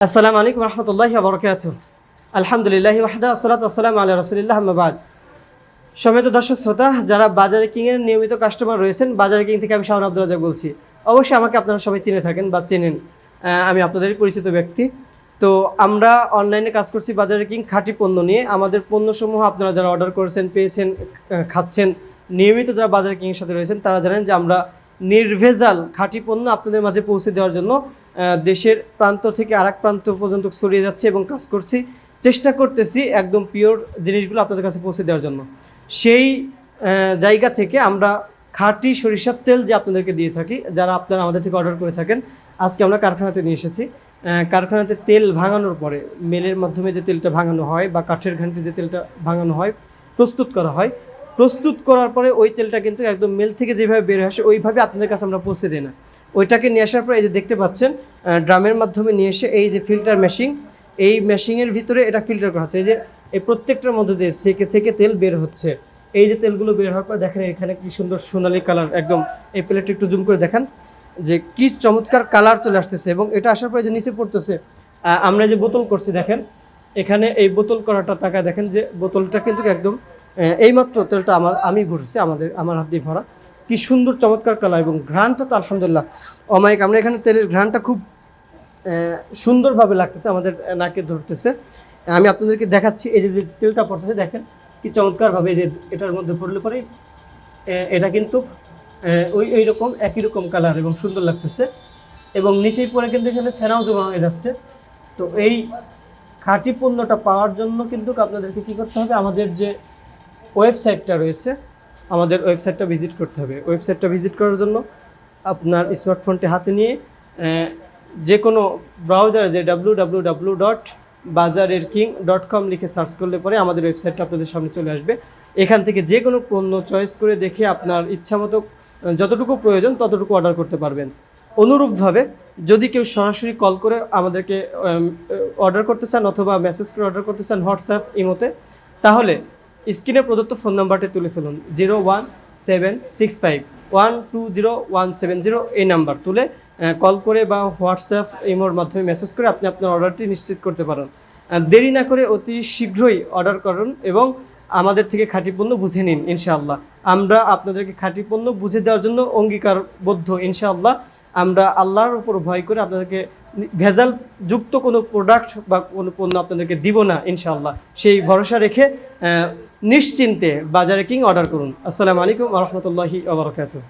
আসসালামু আলাইকুম রহমতুল্লাহি ওয়া বারাকাতুহু। আলহামদুলিল্লাহি ওয়াহদা আসসালাতু ওয়াসসালামু আলা রাসূলিল্লাহ আম্মা বাদ। সম্মানিত দর্শক শ্রোতা, যারা বাজারে কিংয়ের নিয়মিত কাস্টমার রয়েছেন, বাজারে কিং থেকে আমি শাওন আব্দুল রাজ্জাক বলছি। অবশ্যই আমাকে আপনারা সবাই চিনে থাকেন বা চেনেন, আমি আপনাদেরই পরিচিত ব্যক্তি। তো আমরা অনলাইনে কাজ করছি বাজারে কিং খাঁটি পণ্য নিয়ে। আমাদের পণ্যসমূহ আপনারা যারা অর্ডার করেছেন, পেয়েছেন, খাচ্ছেন, নিয়মিত যারা বাজারে কিংয়ের সাথে রয়েছেন তারা জানেন যে আমরা নির্ভেজাল খাঁটি পণ্য আপনাদের মাঝে পৌঁছে দেওয়ার জন্য দেশের প্রান্ত থেকে আরেক প্রান্ত পর্যন্ত ছড়িয়ে যাচ্ছে এবং কাজ করছি, চেষ্টা করতেছি একদম পিওর জিনিসগুলো আপনাদের কাছে পৌঁছে দেওয়ার জন্য। সেই জায়গা থেকে আমরা খাঁটি সরিষার তেল যে আপনাদেরকে দিয়ে থাকি, যারা আপনারা আমাদের থেকে অর্ডার করে থাকেন, আজকে আমরা কারখানাতে নিয়ে এসেছি। কারখানাতে তেল ভাঙানোর পরে মেলের মাধ্যমে যে তেলটা ভাঙানো হয় বা কাঠের ঘানিতে যে তেলটা ভাঙানো হয়, প্রস্তুত করা হয়, প্রস্তুত করার পরে ওই তেলটা কিন্তু একদম মেল থেকে যেভাবে বের আসে ওইভাবে আপনাদের কাছে আমরা পৌঁছে দিই না। ওইটাকে নিয়ে আসার পরে এই যে দেখতে পাচ্ছেন ড্রামের মাধ্যমে নিয়ে এসে এই যে ফিল্টার মেশিন, এই মেশিনের ভিতরে এটা ফিল্টার করা হচ্ছে। এই যে এই প্রত্যেকটার মধ্যে দিয়ে সেকে সেকে তেল বের হচ্ছে। এই যে তেলগুলো বের হওয়ার পর দেখেন এখানে কি সুন্দর সোনালি কালার, একদম এই প্লেটটা একটু জুম করে দেখান যে কি চমৎকার কালার চলে আসতেছে। এবং এটা আসার পরে যে নিচে পড়তেছে, আমরা যে বোতল করছি দেখেন এখানে এই বোতল করাটা তাকায় দেখেন যে বোতলটা কিন্তু একদম এইমাত্র তেলটা আমি ভরছি, আমার হাত দিয়ে ভরা। কি সুন্দর চমৎকার কালার এবং ঘ্রাণটা তো আলহামদুলিল্লাহ অমায়িক। আমরা এখানে তেলের ঘ্রাণটা খুব সুন্দরভাবে লাগতেছে, আমাদের নাকে ধরতেছে। আমি আপনাদেরকে দেখাচ্ছি এই যে তেলটা পড়তেছে দেখেন কি চমৎকারভাবে। এই যে এটার মধ্যে পড়লে পরে এটা কিন্তু ওই রকম একই রকম কালার এবং সুন্দর লাগতেছে। এবং নিচেই পরে কিন্তু এখানে ফেনাও জমা হয়ে যাচ্ছে। তো এই খাঁটি পণ্যটা পাওয়ার জন্য কিন্তু আপনাদেরকে কী করতে হবে, আমাদের যে ওয়েবসাইটটা রয়েছে, আমাদের ওয়েবসাইটটা ভিজিট করতে হবে। ওয়েবসাইটটা ভিজিট করার জন্য আপনার স্মার্টফোনটি হাতে নিয়ে যে কোনো ব্রাউজারে যে www.bazareking.com লিখে সার্চ করলে পরে আমাদের ওয়েবসাইটটা আপনাদের সামনে চলে আসবে। এখান থেকে যে কোনো পণ্য চয়েস করে দেখে আপনার ইচ্ছামতো যতটুকু প্রয়োজন ততটুকু অর্ডার করতে পারবেন। অনুরূপভাবে যদি কেউ সরাসরি কল করে আমাদেরকে অর্ডার করতে চান অথবা মেসেজ করে অর্ডার করতে চান হোয়াটসঅ্যাপ ইমোতে, তাহলে স্ক্রিনে প্রদত্ত ফোন নাম্বারটি তুলে ফেলুন 01765120170। এই নাম্বার তুলে কল করে বা হোয়াটসঅ্যাপ ইমোর মাধ্যমে মেসেজ করে আপনি আপনার অর্ডারটি নিশ্চিত করতে পারেন। দেরি না করে অতি শীঘ্রই অর্ডার করুন এবং আমাদের থেকে খাঁটি পণ্য বুঝে নিন। ইনশাআল্লাহ আমরা আপনাদেরকে খাঁটি পণ্য বুঝে দেওয়ার জন্য অঙ্গীকারবদ্ধ। ইনশাআল্লাহ আমরা আল্লাহর উপর ভয় করে আপনাদেরকে ভেজাল যুক্ত কোনো প্রোডাক্ট বা কোনো পণ্য আপনাদেরকে দিব না ইনশাআল্লাহ। সেই ভরসা রেখে নিশ্চিন্তে বাজারে কিং অর্ডার করুন। আসসালামু আলাইকুম ওয়া রাহমাতুল্লাহি ওয়া বারাকাতুহু।